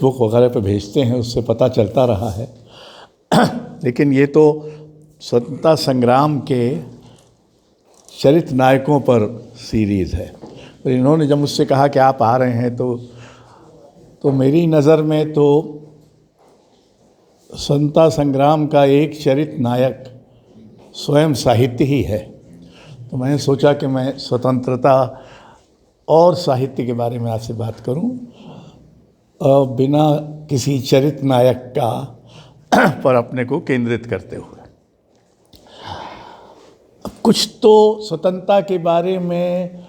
Facebook वगैरह पे भेजते हैं, उससे पता चलता रहा है। लेकिन ये तो स्वतंत्रता संग्राम के चरित्र नायकों पर सीरीज़ है। तो इन्होंने जब मुझसे कहा कि आप आ रहे हैं, तो मेरी नज़र में तो स्वतंत्रता संग्राम का एक चरित्र नायक स्वयं साहित्य ही है। तो मैंने सोचा कि मैं स्वतंत्रता और साहित्य के बारे में आपसे बात करूं, बिना किसी चरित्र नायक का पर अपने को केंद्रित करते हुए। अब कुछ तो स्वतंत्रता के बारे में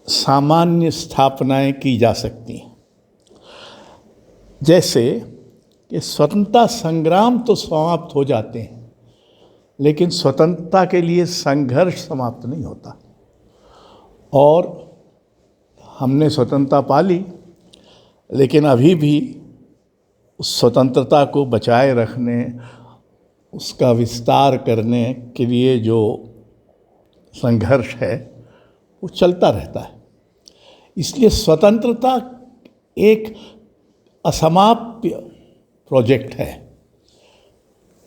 सामान्य स्थापनाएं की जा सकती हैं, जैसे कि स्वतंत्रता संग्राम तो समाप्त हो जाते हैं, लेकिन स्वतंत्रता के लिए संघर्ष समाप्त नहीं होता। और हमने स्वतंत्रता पा ली, लेकिन अभी भी उस स्वतंत्रता को बचाए रखने, उसका विस्तार करने के लिए जो संघर्ष है वो चलता रहता है। इसलिए स्वतंत्रता एक असमाप्य प्रोजेक्ट है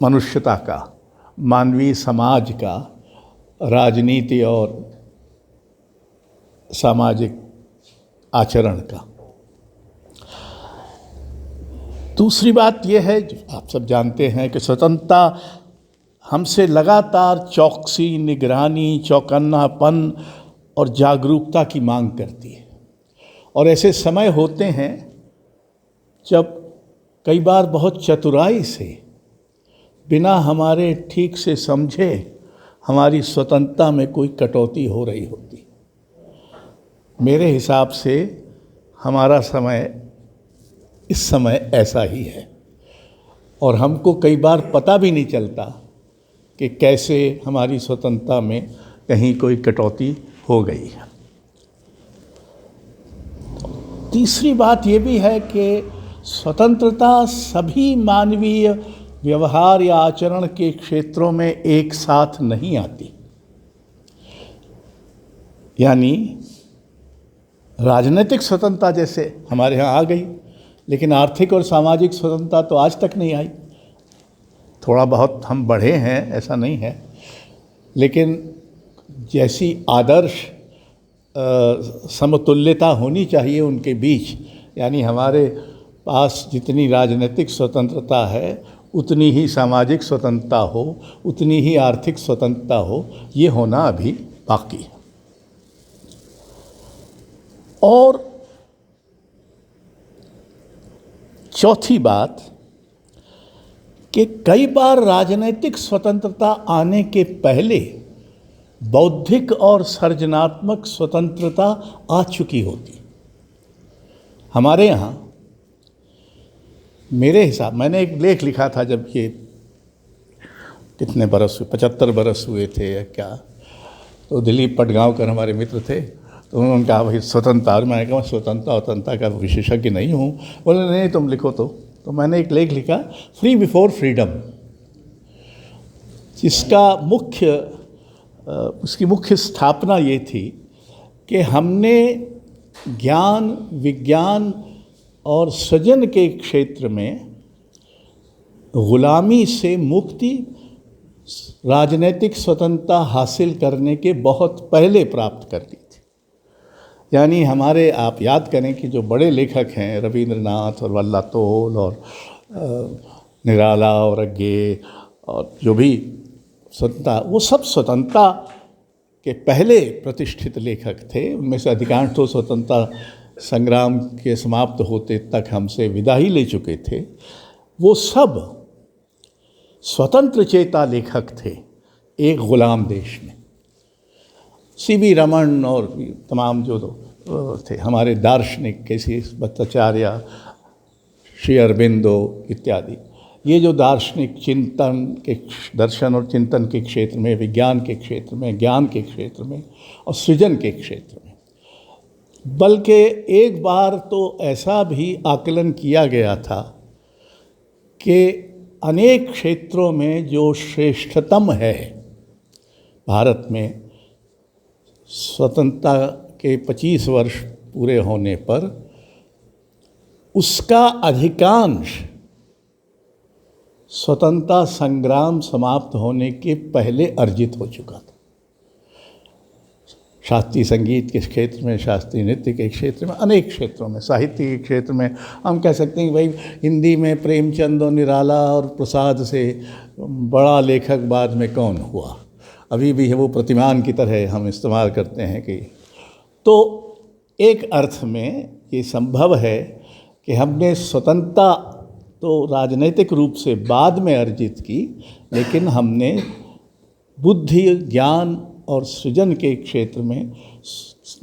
मनुष्यता का, मानवीय समाज का, राजनीति और सामाजिक आचरण का। दूसरी बात यह है, जो आप सब जानते हैं, कि स्वतंत्रता हमसे लगातार चौकसी, निगरानी, चौकन्नापन और जागरूकता की मांग करती है। और ऐसे समय होते हैं जब कई बार बहुत चतुराई से, बिना हमारे ठीक से समझे, हमारी स्वतंत्रता में कोई कटौती हो रही होती। मेरे हिसाब से हमारा समय इस समय ऐसा ही है, और हमको कई बार पता भी नहीं चलता कि कैसे हमारी स्वतंत्रता में कहीं कोई कटौती हो गई है। तीसरी बात ये भी है कि स्वतंत्रता सभी मानवीय व्यवहार या आचरण के क्षेत्रों में एक साथ नहीं आती। यानी राजनीतिक स्वतंत्रता जैसे हमारे यहाँ आ गई, लेकिन आर्थिक और सामाजिक स्वतंत्रता तो आज तक नहीं आई। थोड़ा बहुत हम बढ़े हैं, ऐसा नहीं है, लेकिन जैसी आदर्श समतुल्यता होनी चाहिए उनके बीच, यानी हमारे पास जितनी राजनीतिक स्वतंत्रता है उतनी ही सामाजिक स्वतंत्रता हो, उतनी ही आर्थिक स्वतंत्रता हो, ये होना अभी बाकी है। और चौथी बात कि कई बार राजनीतिक स्वतंत्रता आने के पहले बौद्धिक और सृजनात्मक स्वतंत्रता आ चुकी होती। हमारे यहाँ, मेरे हिसाब, मैंने एक लेख लिखा था जब ये कितने बरस हुए, 75 बरस हुए थे या क्या, तो दिलीप पटगांवकर हमारे मित्र थे, तो उन्होंने कहा भाई स्वतंत्रता, और मैंने कहा स्वतंत्रता का विशेषज्ञ नहीं हूँ। बोले नहीं तुम लिखो। तो मैंने एक लेख लिखा, फ्री बिफोर फ्रीडम, जिसका उसकी मुख्य स्थापना ये थी कि हमने ज्ञान, विज्ञान और सृजन के क्षेत्र में गुलामी से मुक्ति, राजनीतिक स्वतंत्रता हासिल करने के बहुत पहले प्राप्त कर ली थी। यानी हमारे, आप याद करें कि जो बड़े लेखक हैं, रविंद्रनाथ और वल्लातोल और निराला और अज्ञे और जो भी स्वतंत्रता, वो सब स्वतंत्रता के पहले प्रतिष्ठित लेखक थे। उनमें से अधिकांश तो स्वतंत्रता संग्राम के समाप्त होते तक हमसे विदा ही ले चुके थे। वो सब स्वतंत्र चेता लेखक थे एक गुलाम देश में। सीवी रमन और तमाम जो थे हमारे दार्शनिक, कैसी भट्टाचार्य, श्री अरबिंदो इत्यादि, ये जो दार्शनिक चिंतन के, दर्शन और चिंतन के क्षेत्र में, विज्ञान के क्षेत्र में, ज्ञान के क्षेत्र में और सृजन के क्षेत्र में, बल्कि एक बार तो ऐसा भी आकलन किया गया था कि अनेक क्षेत्रों में जो श्रेष्ठतम है भारत में, स्वतंत्रता के 25 वर्ष पूरे होने पर उसका अधिकांश स्वतंत्रता संग्राम समाप्त होने के पहले अर्जित हो चुका था। शास्त्रीय संगीत के क्षेत्र में, शास्त्रीय नृत्य के क्षेत्र में, अनेक क्षेत्रों में, साहित्य के क्षेत्र में हम कह सकते हैं कि भाई हिंदी में प्रेमचंद और निराला और प्रसाद से बड़ा लेखक बाद में कौन हुआ। अभी भी है वो प्रतिमान की तरह हम इस्तेमाल करते हैं कि, तो एक अर्थ में ये संभव है कि हमने स्वतंत्रता तो राजनीतिक रूप से बाद में अर्जित की, लेकिन हमने बुद्धि, ज्ञान और सृजन के क्षेत्र में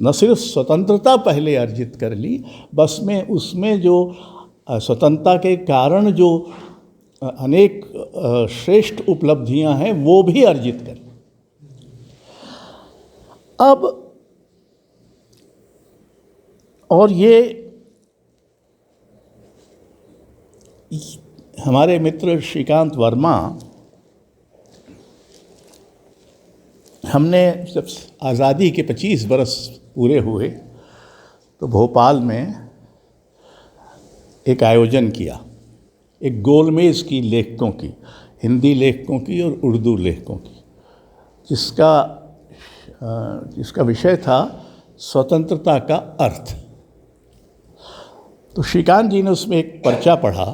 न सिर्फ स्वतंत्रता पहले अर्जित कर ली, बस में उसमें जो स्वतंत्रता के कारण जो अनेक श्रेष्ठ उपलब्धियां हैं वो भी अर्जित कर ली। अब और ये हमारे मित्र श्रीकांत वर्मा, हमने जब आज़ादी के 25 बरस पूरे हुए तो भोपाल में एक आयोजन किया, एक गोलमेज़ की लेखकों की, हिंदी लेखकों की और उर्दू लेखकों की, जिसका विषय था स्वतंत्रता का अर्थ। तो श्रीकांत जी ने उसमें एक पर्चा पढ़ा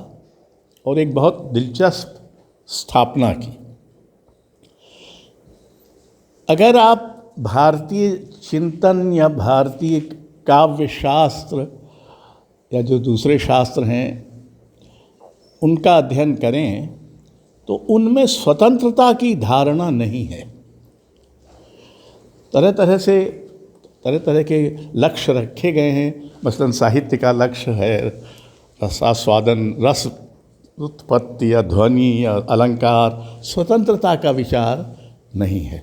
और एक बहुत दिलचस्प स्थापना की। अगर आप भारतीय चिंतन या भारतीय काव्य शास्त्र या जो दूसरे शास्त्र हैं उनका अध्ययन करें तो उनमें स्वतंत्रता की धारणा नहीं है। तरह तरह के लक्ष्य रखे गए हैं। मसलन साहित्य का लक्ष्य है रसास्वादन, रस उत्पत्ति या ध्वनि या अलंकार। स्वतंत्रता का विचार नहीं है।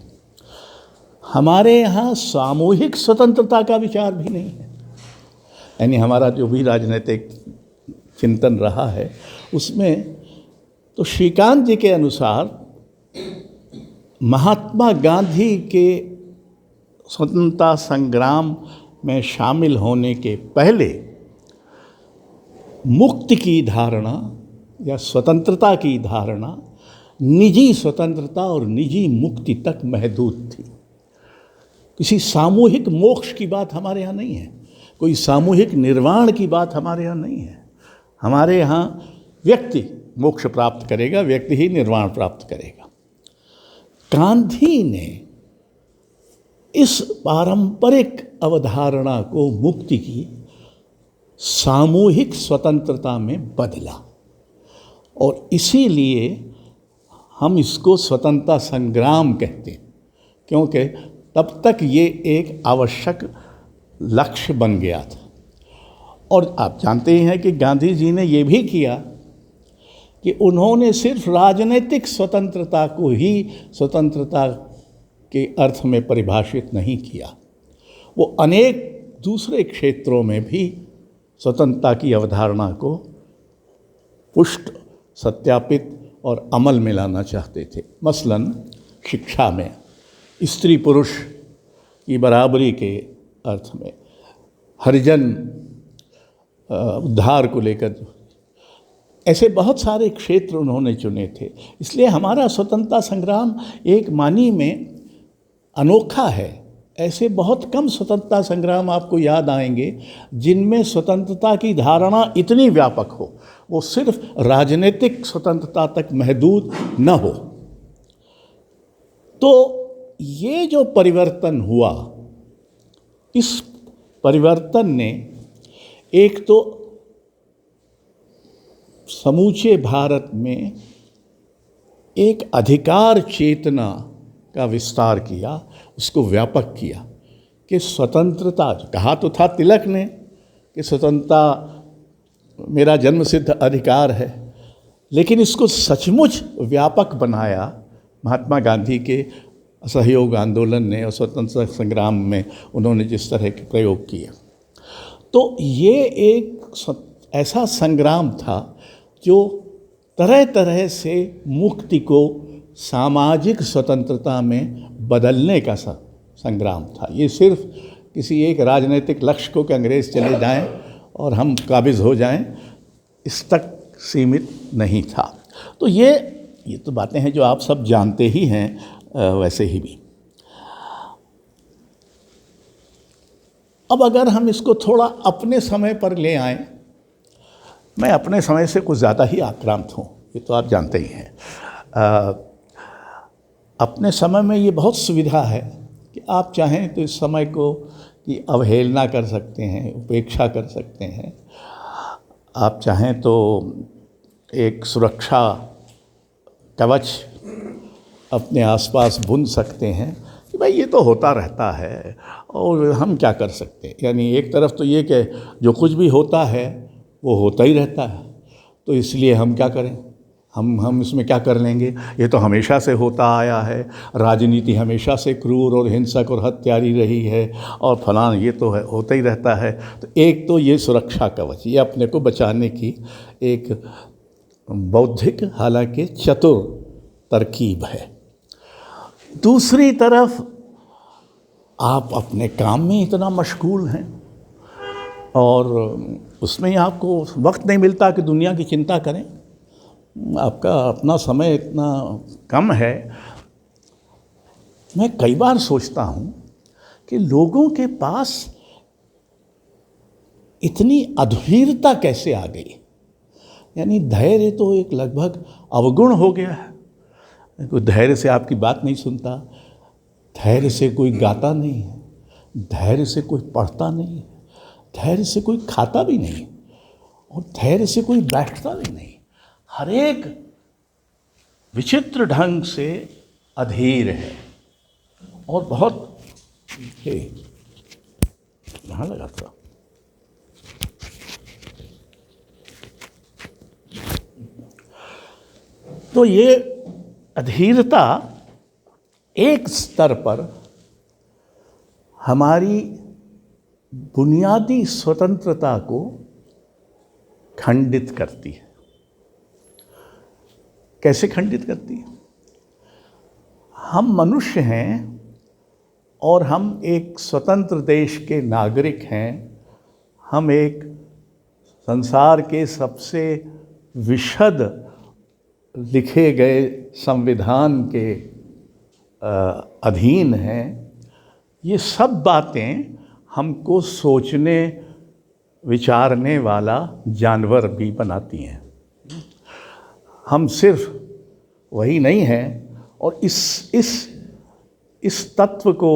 हमारे यहाँ सामूहिक स्वतंत्रता का विचार भी नहीं है। यानी हमारा जो भी राजनीतिक चिंतन रहा है उसमें तो श्रीकांत जी के अनुसार महात्मा गांधी के स्वतंत्रता संग्राम में शामिल होने के पहले मुक्ति की धारणा या स्वतंत्रता की धारणा निजी स्वतंत्रता और निजी मुक्ति तक महदूद थी। किसी सामूहिक मोक्ष की बात हमारे यहाँ नहीं है, कोई सामूहिक निर्वाण की बात हमारे यहाँ नहीं है। हमारे यहाँ व्यक्ति मोक्ष प्राप्त करेगा, व्यक्ति ही निर्वाण प्राप्त करेगा। गांधी ने इस पारंपरिक अवधारणा को मुक्ति की सामूहिक स्वतंत्रता में बदला और इसीलिए हम इसको स्वतंत्रता संग्राम कहते हैं, क्योंकि तब तक ये एक आवश्यक लक्ष्य बन गया था। और आप जानते हैं कि गांधी जी ने ये भी किया कि उन्होंने सिर्फ राजनीतिक स्वतंत्रता को ही स्वतंत्रता के अर्थ में परिभाषित नहीं किया, वो अनेक दूसरे क्षेत्रों में भी स्वतंत्रता की अवधारणा को पुष्ट, सत्यापित और अमल में लाना चाहते थे। मसलन शिक्षा में स्त्री पुरुष की बराबरी के अर्थ में, हरिजन उद्धार को लेकर ऐसे बहुत सारे क्षेत्र उन्होंने चुने थे। इसलिए हमारा स्वतंत्रता संग्राम एक मानी में अनोखा है। ऐसे बहुत कम स्वतंत्रता संग्राम आपको याद आएंगे जिनमें स्वतंत्रता की धारणा इतनी व्यापक हो, वो सिर्फ राजनीतिक स्वतंत्रता तक महदूद न हो। तो ये जो परिवर्तन हुआ, इस परिवर्तन ने एक तो समूचे भारत में एक अधिकार चेतना का विस्तार किया, उसको व्यापक किया कि स्वतंत्रता, कहा तो था तिलक ने कि स्वतंत्रता मेरा जन्मसिद्ध अधिकार है, लेकिन इसको सचमुच व्यापक बनाया महात्मा गांधी के असहयोग आंदोलन ने और स्वतंत्रता संग्राम में उन्होंने जिस तरह के प्रयोग किए। तो ये एक ऐसा संग्राम था जो तरह तरह से मुक्ति को सामाजिक स्वतंत्रता में बदलने का संग्राम था। ये सिर्फ किसी एक राजनीतिक लक्ष्य को कि अंग्रेज़ चले जाएं और हम काबिज़ हो जाएं, इस तक सीमित नहीं था। तो ये तो बातें हैं जो आप सब जानते ही हैं वैसे ही भी। अब अगर हम इसको थोड़ा अपने समय पर ले आएं, मैं अपने समय से कुछ ज़्यादा ही आक्रांत हूँ, ये तो आप जानते ही हैं। अपने समय में ये बहुत सुविधा है कि आप चाहें तो इस समय को की अवहेलना कर सकते हैं, उपेक्षा कर सकते हैं। आप चाहें तो एक सुरक्षा कवच अपने आसपास बुन सकते हैं कि भाई ये तो होता रहता है और हम क्या कर सकते हैं। यानी एक तरफ तो ये कि जो कुछ भी होता है वो होता ही रहता है, तो इसलिए हम क्या करें, हम इसमें क्या कर लेंगे, ये तो हमेशा से होता आया है, राजनीति हमेशा से क्रूर और हिंसक और हत्यारी रही है, और फलां ये तो है होता ही रहता है। तो एक तो ये सुरक्षा कवच, ये अपने को बचाने की एक बौद्धिक हालांकि चतुर तरकीब है। दूसरी तरफ आप अपने काम में इतना मशगूल हैं और उसमें ही आपको वक्त नहीं मिलता कि दुनिया की चिंता करें, आपका अपना समय इतना कम है। मैं कई बार सोचता हूँ कि लोगों के पास इतनी अधीरता कैसे आ गई। यानी धैर्य तो एक लगभग अवगुण हो गया है। कोई धैर्य से आपकी बात नहीं सुनता, धैर्य से कोई गाता नहीं है, धैर्य से कोई पढ़ता नहीं है, धैर्य से कोई खाता भी नहीं, और धैर्य से कोई बैठता भी नहीं। हर एक विचित्र ढंग से अधीर है और बहुत कहाँ लगा था। तो ये अधीरता एक स्तर पर हमारी बुनियादी स्वतंत्रता को खंडित करती है। कैसे खंडित करती है? हम मनुष्य हैं और हम एक स्वतंत्र देश के नागरिक हैं। हम एक संसार के सबसे विशद लिखे गए संविधान के अधीन हैं। ये सब बातें हमको सोचने विचारने वाला जानवर भी बनाती हैं। हम सिर्फ वही नहीं हैं, और इस तत्व को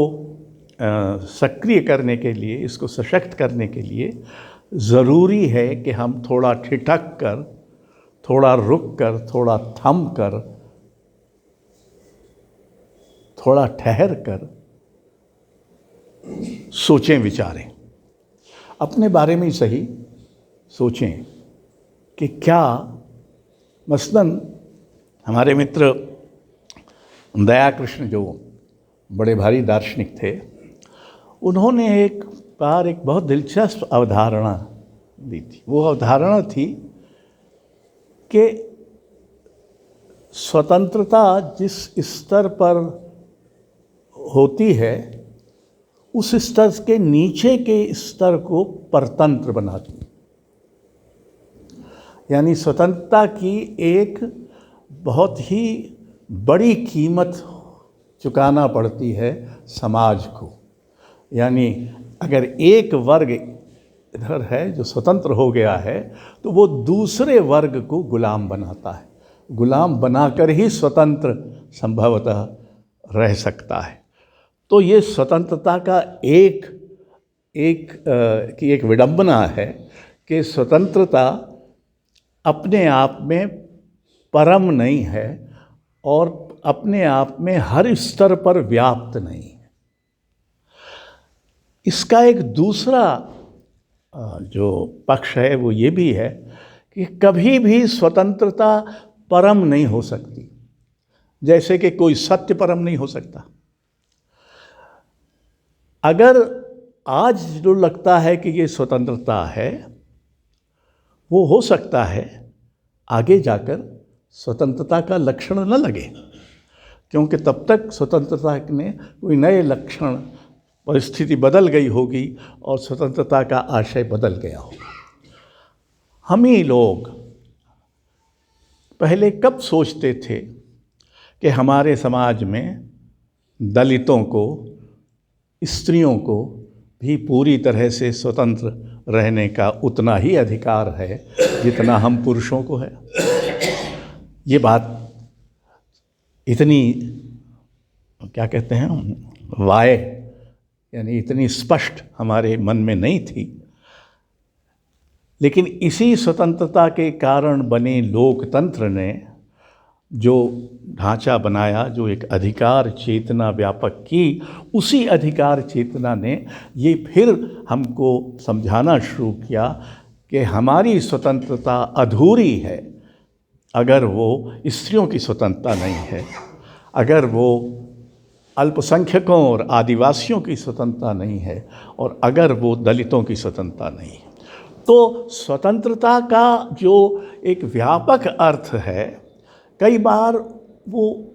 सक्रिय करने के लिए, इसको सशक्त करने के लिए ज़रूरी है कि हम थोड़ा ठिठक कर, थोड़ा रुक कर, थोड़ा थम कर, थोड़ा ठहर कर सोचें विचारें, अपने बारे में ही सही सोचें कि क्या, मसलन हमारे मित्र दया कृष्ण जो बड़े भारी दार्शनिक थे, उन्होंने एक बार एक बहुत दिलचस्प अवधारणा दी थी। वो अवधारणा थी कि स्वतंत्रता जिस स्तर पर होती है उस स्तर के नीचे के स्तर को परतंत्र बनाती है। यानी स्वतंत्रता की एक बहुत ही बड़ी कीमत चुकाना पड़ती है समाज को। यानी अगर एक वर्ग इधर है जो स्वतंत्र हो गया है तो वो दूसरे वर्ग को गुलाम बनाता है। गुलाम बनाकर ही स्वतंत्र संभवतः रह सकता है। तो ये स्वतंत्रता का एक विडंबना है कि स्वतंत्रता अपने आप में परम नहीं है और अपने आप में हर स्तर पर व्याप्त नहीं है। इसका एक दूसरा जो पक्ष है वो ये भी है कि कभी भी स्वतंत्रता परम नहीं हो सकती, जैसे कि कोई सत्य परम नहीं हो सकता। अगर आज जो लगता है कि ये स्वतंत्रता है, वो हो सकता है आगे जाकर स्वतंत्रता का लक्षण न लगे, क्योंकि तब तक स्वतंत्रता ने कोई नए लक्षण, परिस्थिति बदल गई होगी और स्वतंत्रता का आशय बदल गया होगा। हम ही लोग पहले कब सोचते थे कि हमारे समाज में दलितों को, स्त्रियों को भी पूरी तरह से स्वतंत्र रहने का उतना ही अधिकार है जितना हम पुरुषों को है। ये बात इतनी, क्या कहते हैं, यानी इतनी स्पष्ट हमारे मन में नहीं थी। लेकिन इसी स्वतंत्रता के कारण बने लोकतंत्र ने जो ढांचा बनाया, जो एक अधिकार चेतना व्यापक की, उसी अधिकार चेतना ने ये फिर हमको समझाना शुरू किया कि हमारी स्वतंत्रता अधूरी है अगर वो स्त्रियों की स्वतंत्रता नहीं है, अगर वो अल्पसंख्यकों और आदिवासियों की स्वतंत्रता नहीं है, और अगर वो दलितों की स्वतंत्रता नहीं है। तो स्वतंत्रता का जो एक व्यापक अर्थ है, कई बार वो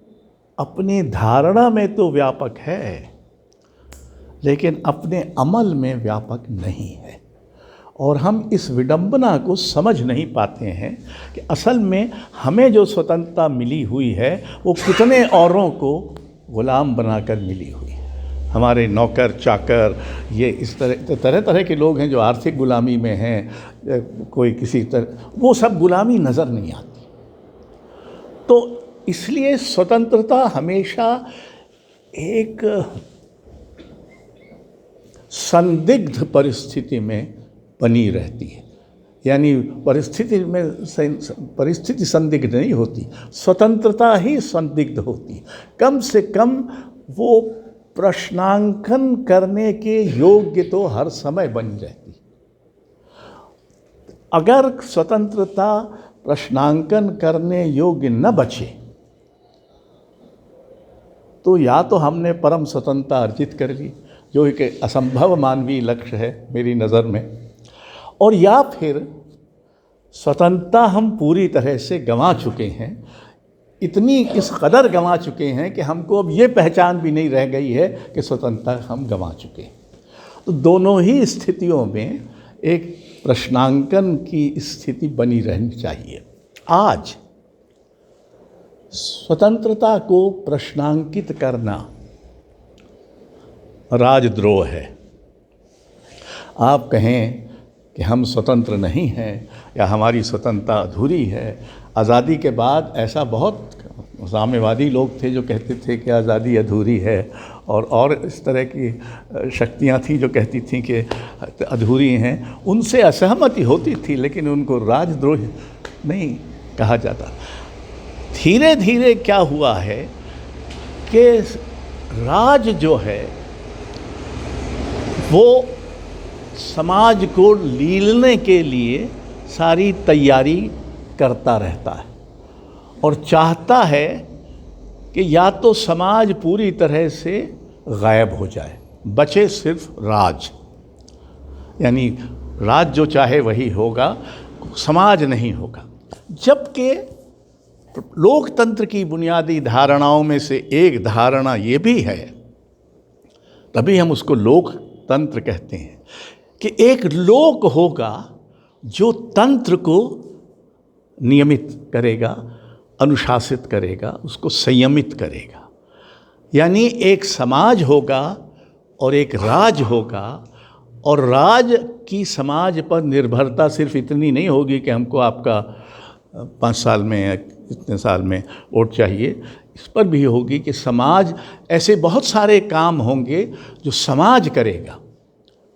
अपने धारणा में तो व्यापक है लेकिन अपने अमल में व्यापक नहीं है। और हम इस विडंबना को समझ नहीं पाते हैं कि असल में हमें जो स्वतंत्रता मिली हुई है वो कितने औरों को गुलाम बनाकर मिली हुई है। हमारे नौकर चाकर, ये इस तरह तरह के लोग हैं जो आर्थिक गुलामी में हैं, कोई किसी तरह, वो सब गुलामी नज़र नहीं आती। तो इसलिए स्वतंत्रता हमेशा एक संदिग्ध परिस्थिति में बनी रहती है। यानी परिस्थिति संदिग्ध नहीं होती, स्वतंत्रता ही संदिग्ध होती। कम से कम वो प्रश्नांकन करने के योग्य तो हर समय बनी रहती। अगर स्वतंत्रता प्रश्नांकन करने योग्य न बचे तो या तो हमने परम स्वतंत्रता अर्जित कर ली, जो एक असंभव मानवीय लक्ष्य है मेरी नज़र में, और या फिर स्वतंत्रता हम पूरी तरह से गंवा चुके हैं, इतनी इस कदर गंवा चुके हैं कि हमको अब ये पहचान भी नहीं रह गई है कि स्वतंत्रता हम गंवा चुके हैं। तो दोनों ही स्थितियों में एक प्रश्नांकन की स्थिति बनी रहनी चाहिए। आज स्वतंत्रता को प्रश्नांकित करना राजद्रोह है। आप कहें कि हम स्वतंत्र नहीं हैं या हमारी स्वतंत्रता अधूरी है। आज़ादी के बाद ऐसा बहुत साम्यवादी लोग थे जो कहते थे कि आज़ादी अधूरी है, और इस तरह की शक्तियाँ थी जो कहती थीं कि अधूरी हैं। उनसे असहमति होती थी लेकिन उनको राजद्रोह नहीं कहा जाता। धीरे धीरे क्या हुआ है कि राज जो है वो समाज को लीलने के लिए सारी तैयारी करता रहता है और चाहता है कि या तो समाज पूरी तरह से गायब हो जाए, बचे सिर्फ राज, यानी राज जो चाहे वही होगा, समाज नहीं होगा। जबकि लोकतंत्र की बुनियादी धारणाओं में से एक धारणा ये भी है, तभी हम उसको लोकतंत्र कहते हैं, कि एक लोक होगा जो तंत्र को नियमित करेगा, अनुशासित करेगा, उसको संयमित करेगा। यानी एक समाज होगा और एक राज होगा, और राज की समाज पर निर्भरता सिर्फ इतनी नहीं होगी कि हमको आपका 5 साल में या इतने साल में वोट चाहिए। इस पर भी होगी कि समाज, ऐसे बहुत सारे काम होंगे जो समाज करेगा,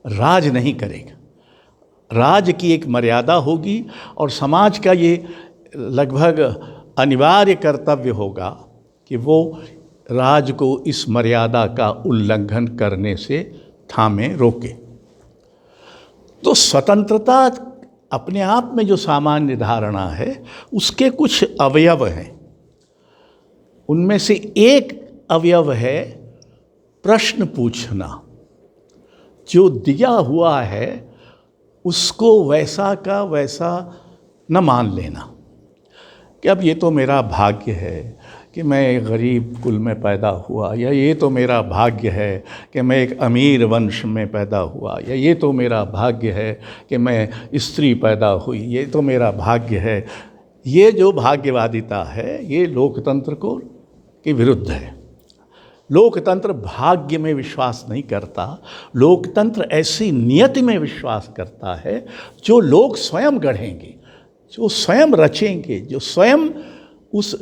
राज नहीं करेगा। राज की एक मर्यादा होगी और समाज का ये लगभग अनिवार्य कर्तव्य होगा कि वो राज को इस मर्यादा का उल्लंघन करने से थामे, रोके। तो स्वतंत्रता अपने आप में जो सामान्य धारणा है उसके कुछ अवयव हैं। उनमें से एक अवयव है प्रश्न पूछना। जो दिया हुआ है उसको वैसा का वैसा न मान लेना कि अब ये तो मेरा भाग्य है कि मैं एक गरीब कुल में पैदा हुआ, या ये तो मेरा भाग्य है कि मैं एक अमीर वंश में पैदा हुआ, या ये तो मेरा भाग्य है कि मैं स्त्री पैदा हुई, ये तो मेरा भाग्य है। ये जो भाग्यवादिता है ये लोकतंत्र के विरुद्ध है। लोकतंत्र भाग्य में विश्वास नहीं करता। लोकतंत्र ऐसी नियति में विश्वास करता है जो लोग स्वयं गढ़ेंगे, जो स्वयं रचेंगे, जो स्वयं उस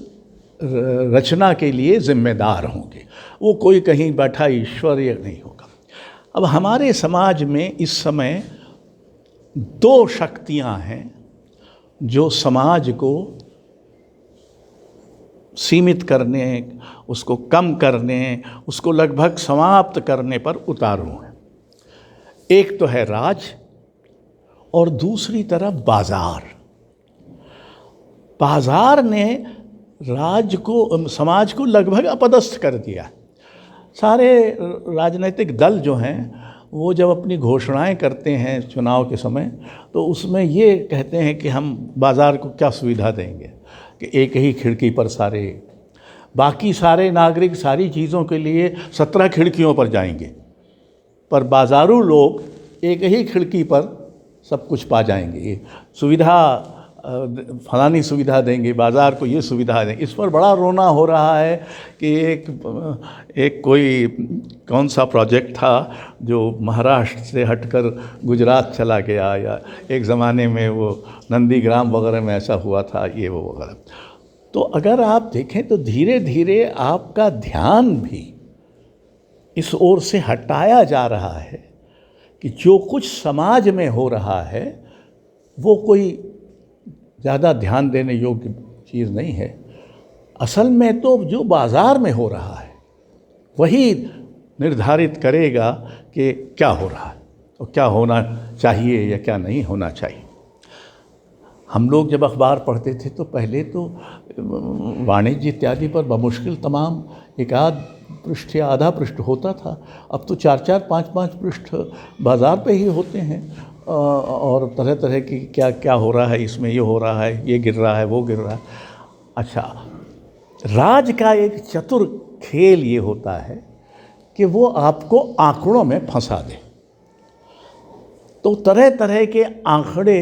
रचना के लिए जिम्मेदार होंगे। वो कोई कहीं बैठा ईश्वरीय नहीं होगा। अब हमारे समाज में इस समय दो शक्तियां हैं जो समाज को सीमित करने, उसको कम करने, उसको लगभग समाप्त करने पर उतारू हैं। एक तो है राज और दूसरी तरफ बाजार। बाजार ने राज को, समाज को लगभग अपदस्थ कर दिया। सारे राजनीतिक दल जो हैं वो जब अपनी घोषणाएं करते हैं चुनाव के समय, तो उसमें ये कहते हैं कि हम बाज़ार को क्या सुविधा देंगे कि एक ही खिड़की पर सारे, बाकी सारे नागरिक सारी चीज़ों के लिए 17 खिड़कियों पर जाएंगे, पर बाज़ारू लोग एक ही खिड़की पर सब कुछ पा जाएंगे। ये सुविधा, फलानी सुविधा देंगे, बाज़ार को ये सुविधा देंगे। इस पर बड़ा रोना हो रहा है कि एक कोई कौन सा प्रोजेक्ट था जो महाराष्ट्र से हटकर गुजरात चला गया, या एक ज़माने में वो नंदीग्राम वगैरह में ऐसा हुआ था, ये वो वगैरह। तो अगर आप देखें तो धीरे धीरे आपका ध्यान भी इस ओर से हटाया जा रहा है कि जो कुछ समाज में हो रहा है वो कोई ज़्यादा ध्यान देने योग्य चीज़ नहीं है। असल में तो जो बाज़ार में हो रहा है वही निर्धारित करेगा कि क्या हो रहा है और क्या होना चाहिए या क्या नहीं होना चाहिए। हम लोग जब अखबार पढ़ते थे तो पहले तो वाणिज्य इत्यादि पर बमुश्किल तमाम एक आध पृष्ठ या आधा पृष्ठ होता था। अब तो 4-4, 5-5 पृष्ठ बाज़ार पे ही होते हैं, और तरह तरह की क्या क्या हो रहा है, इसमें ये हो रहा है, ये गिर रहा है, वो गिर रहा है। अच्छा, राज का एक चतुर खेल ये होता है कि वो आपको आंकड़ों में फंसा दे। तो तरह तरह के आंकड़े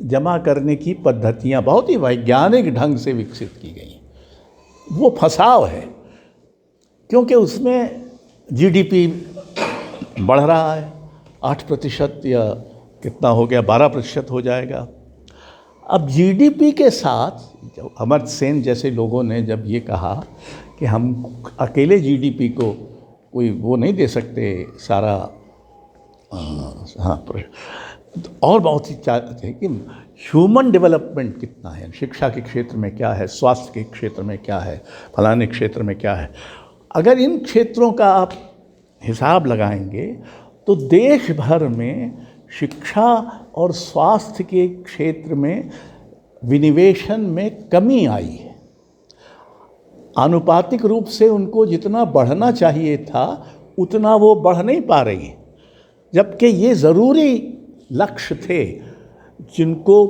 जमा करने की पद्धतियाँ बहुत ही वैज्ञानिक ढंग से विकसित की गई। वो फंसाव है क्योंकि उसमें जीडीपी बढ़ रहा है 8% या कितना हो गया, 12% हो जाएगा। अब जीडीपी के साथ अमर्त्य सेन जैसे लोगों ने जब ये कहा कि हम अकेले जीडीपी को कोई वो नहीं दे सकते सारा, हाँ, और बहुत ही चाहते हैं कि ह्यूमन डेवलपमेंट कितना है, शिक्षा के क्षेत्र में क्या है, स्वास्थ्य के क्षेत्र में क्या है, फलाने क्षेत्र में क्या है। अगर इन क्षेत्रों का आप हिसाब लगाएंगे तो देश भर में शिक्षा और स्वास्थ्य के क्षेत्र में विनिवेशन में कमी आई है। आनुपातिक रूप से उनको जितना बढ़ना चाहिए था उतना वो बढ़ नहीं पा रही है, जबकि ये ज़रूरी लक्ष्य थे जिनको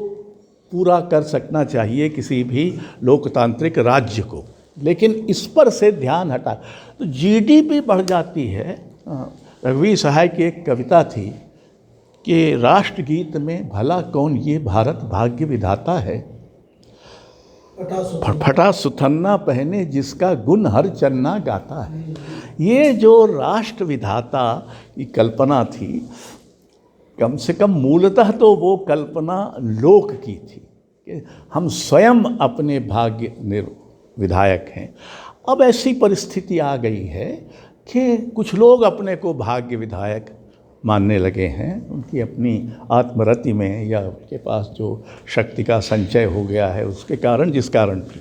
पूरा कर सकना चाहिए किसी भी लोकतांत्रिक राज्य को, लेकिन इस पर से ध्यान हटा तो जीडीपी बढ़ जाती है। रघुवीर सहाय की एक कविता थी कि राष्ट्रगीत में भला कौन ये भारत भाग्य विधाता है, फटा सुथन्ना पहने जिसका गुण हर चन्ना गाता है। ये जो राष्ट्र विधाता की कल्पना थी, कम से कम मूलतः तो वो कल्पना लोक की थी कि हम स्वयं अपने भाग्य विधायक हैं। अब ऐसी परिस्थिति आ गई है कि कुछ लोग अपने को भाग्य विधायक मानने लगे हैं, उनकी अपनी आत्मरति में या उनके पास जो शक्ति का संचय हो गया है उसके कारण, जिस कारण भी।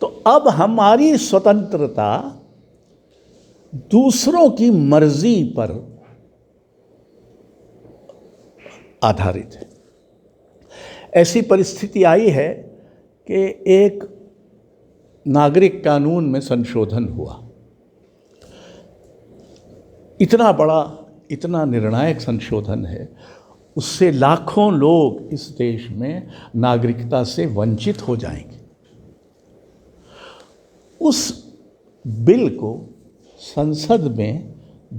तो अब हमारी स्वतंत्रता दूसरों की मर्जी पर आधारित है। ऐसी परिस्थिति आई है कि एक नागरिक कानून में संशोधन हुआ, इतना बड़ा, इतना निर्णायक संशोधन है, उससे लाखों लोग इस देश में नागरिकता से वंचित हो जाएंगे। उस बिल को संसद में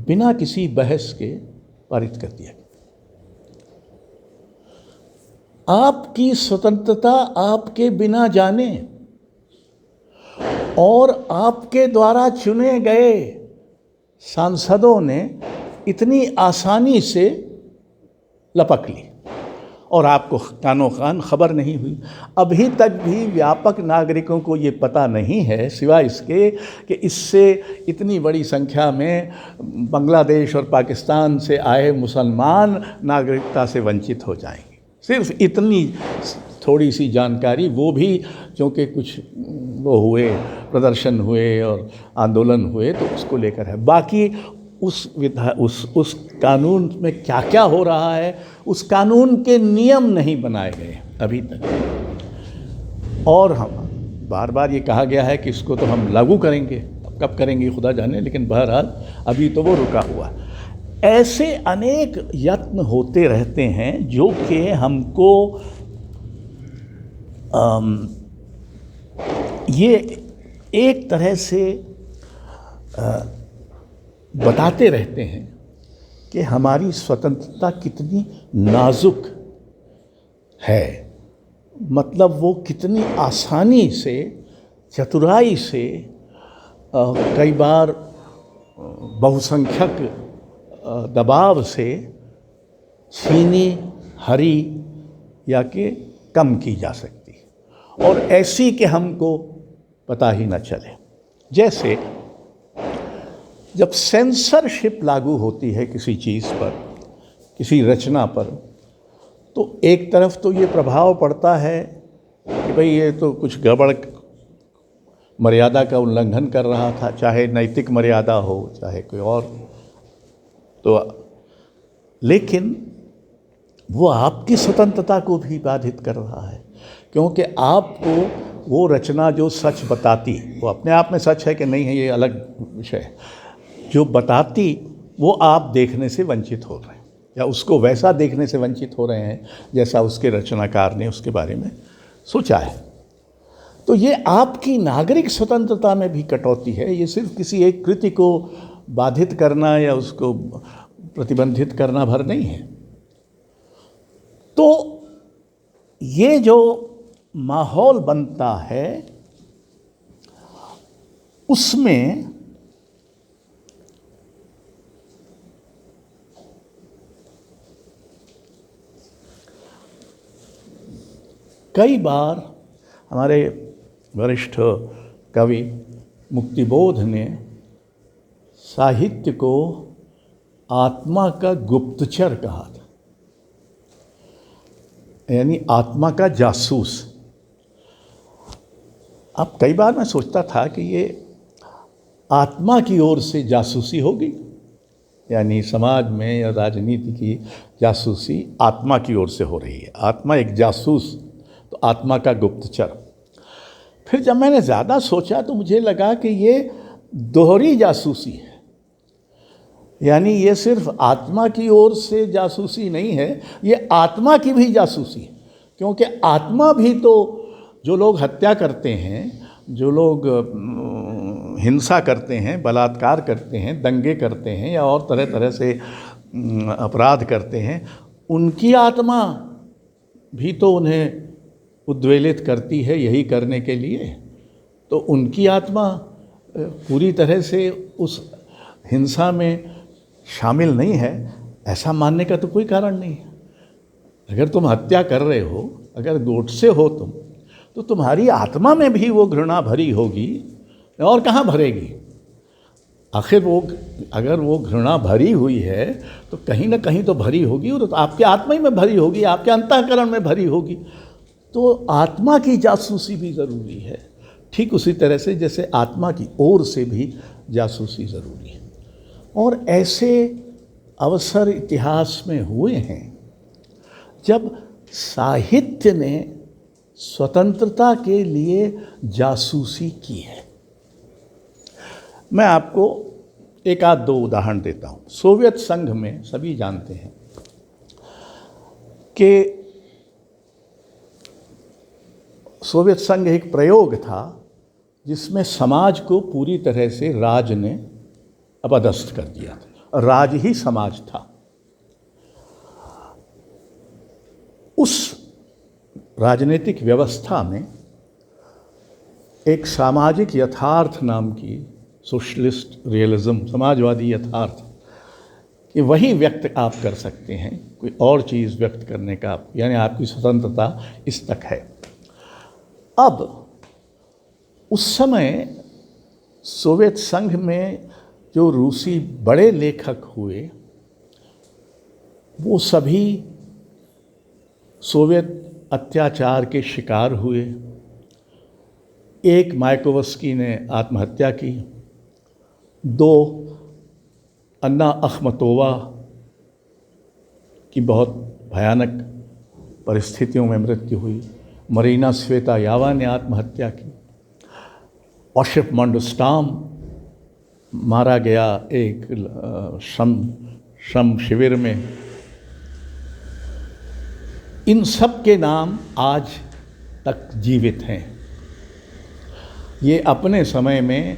बिना किसी बहस के पारित कर दिया गया। आपकी स्वतंत्रता आपके बिना जाने और आपके द्वारा चुने गए सांसदों ने इतनी आसानी से लपक ली और आपको कानो कान खबर नहीं हुई। अभी तक भी व्यापक नागरिकों को ये पता नहीं है, सिवाय इसके कि इससे इतनी बड़ी संख्या में बांग्लादेश और पाकिस्तान से आए मुसलमान नागरिकता से वंचित हो जाएंगे। सिर्फ इतनी थोड़ी सी जानकारी, वो भी क्योंकि कुछ वो हुए, प्रदर्शन हुए और आंदोलन हुए तो उसको लेकर है। बाकी उस कानून में क्या क्या हो रहा है, उस कानून के नियम नहीं बनाए गए अभी तक। और हम बार बार ये कहा गया है कि इसको तो हम लागू करेंगे, कब करेंगे खुदा जाने, लेकिन बहरहाल अभी तो वो रुका हुआ। ऐसे अनेक यत्न होते रहते हैं जो कि हमको ये एक तरह से बताते रहते हैं कि हमारी स्वतंत्रता कितनी नाजुक है, मतलब वो कितनी आसानी से, चतुराई से, कई बार बहुसंख्यक दबाव से छीनी, हरी या कि कम की जा सकती, और ऐसी कि हमको पता ही न चले। जैसे जब सेंसरशिप लागू होती है किसी चीज़ पर, किसी रचना पर, तो एक तरफ तो ये प्रभाव पड़ता है कि भाई ये तो कुछ गड़बड़, मर्यादा का उल्लंघन कर रहा था, चाहे नैतिक मर्यादा हो चाहे कोई और, तो लेकिन वो आपकी स्वतंत्रता को भी बाधित कर रहा है, क्योंकि आपको वो रचना जो सच बताती, वो अपने आप में सच है कि नहीं है ये अलग विषय है, जो बताती वो आप देखने से वंचित हो रहे हैं या उसको वैसा देखने से वंचित हो रहे हैं जैसा उसके रचनाकार ने उसके बारे में सोचा है। तो ये आपकी नागरिक स्वतंत्रता में भी कटौती है। ये सिर्फ किसी एक कृति को बाधित करना या उसको प्रतिबंधित करना भर नहीं है। तो ये जो माहौल बनता है उसमें कई बार हमारे वरिष्ठ कवि मुक्तिबोध ने साहित्य को आत्मा का गुप्तचर कहा था, यानी आत्मा का जासूस। अब कई बार मैं सोचता था कि ये आत्मा की ओर से जासूसी होगी, यानी समाज में या राजनीति की जासूसी आत्मा की ओर से हो रही है, आत्मा एक जासूस, तो आत्मा का गुप्तचर। फिर जब मैंने ज़्यादा सोचा तो मुझे लगा कि ये दोहरी जासूसी है, यानी ये सिर्फ आत्मा की ओर से जासूसी नहीं है, ये आत्मा की भी जासूसी है, क्योंकि आत्मा भी तो, जो लोग हत्या करते हैं, जो लोग हिंसा करते हैं, बलात्कार करते हैं, दंगे करते हैं या और तरह तरह से अपराध करते हैं, उनकी आत्मा भी तो उन्हें उद्वेलित करती है यही करने के लिए। तो उनकी आत्मा पूरी तरह से उस हिंसा में शामिल नहीं है, ऐसा मानने का तो कोई कारण नहीं है। अगर तुम हत्या कर रहे हो, अगर गोडसे हो तुम, तो तुम्हारी आत्मा में भी वो घृणा भरी होगी, और कहाँ भरेगी? आखिर वो, अगर वो घृणा भरी हुई है तो कहीं ना कहीं तो भरी होगी, और तो आपके आत्मा ही में भरी होगी, आपके अंतःकरण में भरी होगी। तो आत्मा की जासूसी भी ज़रूरी है, ठीक उसी तरह से जैसे आत्मा की ओर से भी जासूसी ज़रूरी है। और ऐसे अवसर इतिहास में हुए हैं जब साहित्य ने स्वतंत्रता के लिए जासूसी की है। मैं आपको एक आध दो उदाहरण देता हूँ। सोवियत संघ में सभी जानते हैं कि सोवियत संघ एक प्रयोग था जिसमें समाज को पूरी तरह से राज ने अपदस्थ कर दिया था। राज ही समाज था। उस राजनीतिक व्यवस्था में एक सामाजिक यथार्थ नाम की सोशलिस्ट रियलिज्म, समाजवादी यथार्थ, कि वही व्यक्त आप कर सकते हैं, कोई और चीज़ व्यक्त करने का यानी आपकी स्वतंत्रता इस तक है। अब उस समय सोवियत संघ में जो रूसी बड़े लेखक हुए वो सभी सोवियत अत्याचार के शिकार हुए। एक मायाकोव्स्की ने आत्महत्या की, 2 अन्ना अखमतोवा की बहुत भयानक परिस्थितियों में मृत्यु हुई, मरीना स्वेतायावा ने आत्महत्या की, ओशिप मंडस्टाम मारा गया एक श्रम शिविर में। इन सब के नाम आज तक जीवित हैं। ये अपने समय में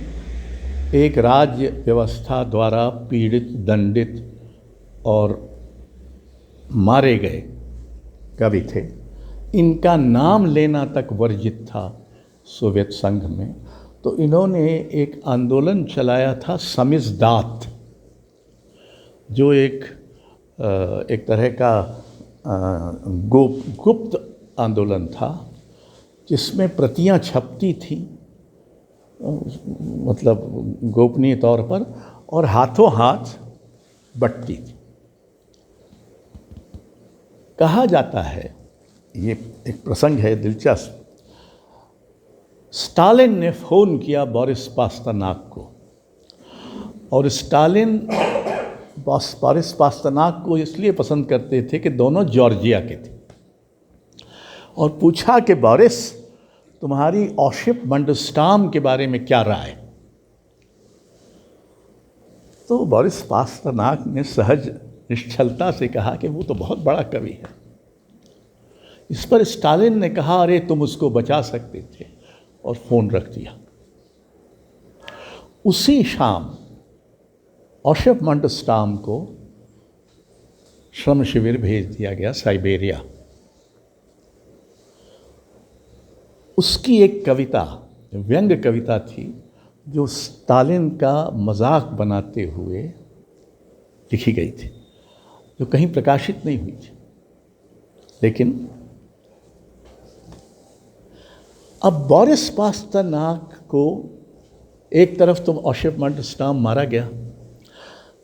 एक राज्य व्यवस्था द्वारा पीड़ित, दंडित और मारे गए कवि थे। इनका नाम लेना तक वर्जित था सोवियत संघ में। तो इन्होंने एक आंदोलन चलाया था समिज़दात, जो एक तरह का गुप्त आंदोलन था, जिसमें प्रतियां छपती थीं, मतलब गोपनीय तौर पर, और हाथों हाथ बंटती थी। कहा जाता है, ये एक प्रसंग है दिलचस्प, स्टालिन ने फ़ोन किया बोरिस पास्तरनाक को, और स्टालिन बोरिस पास्तरनाक को इसलिए पसंद करते थे कि दोनों जॉर्जिया के थे, और पूछा कि बोरिस, तुम्हारी ओशिप मंडस्टाम के बारे में क्या राय? तो बोरिस पास्तरनाक ने सहज निश्चलता से कहा कि वो तो बहुत बड़ा कवि है। इस पर स्टालिन ने कहा, अरे तुम उसको बचा सकते थे, और फ़ोन रख दिया। उसी शाम ओशिप मंडस्टाम को श्रम शिविर भेज दिया गया, साइबेरिया। उसकी एक कविता, व्यंग्य कविता थी, जो स्टालिन का मजाक बनाते हुए लिखी गई थी, जो कहीं प्रकाशित नहीं हुई थी। लेकिन अब बोरिस पास्तरनाक को एक तरफ तो ओशिप मंडस्टाम मारा गया,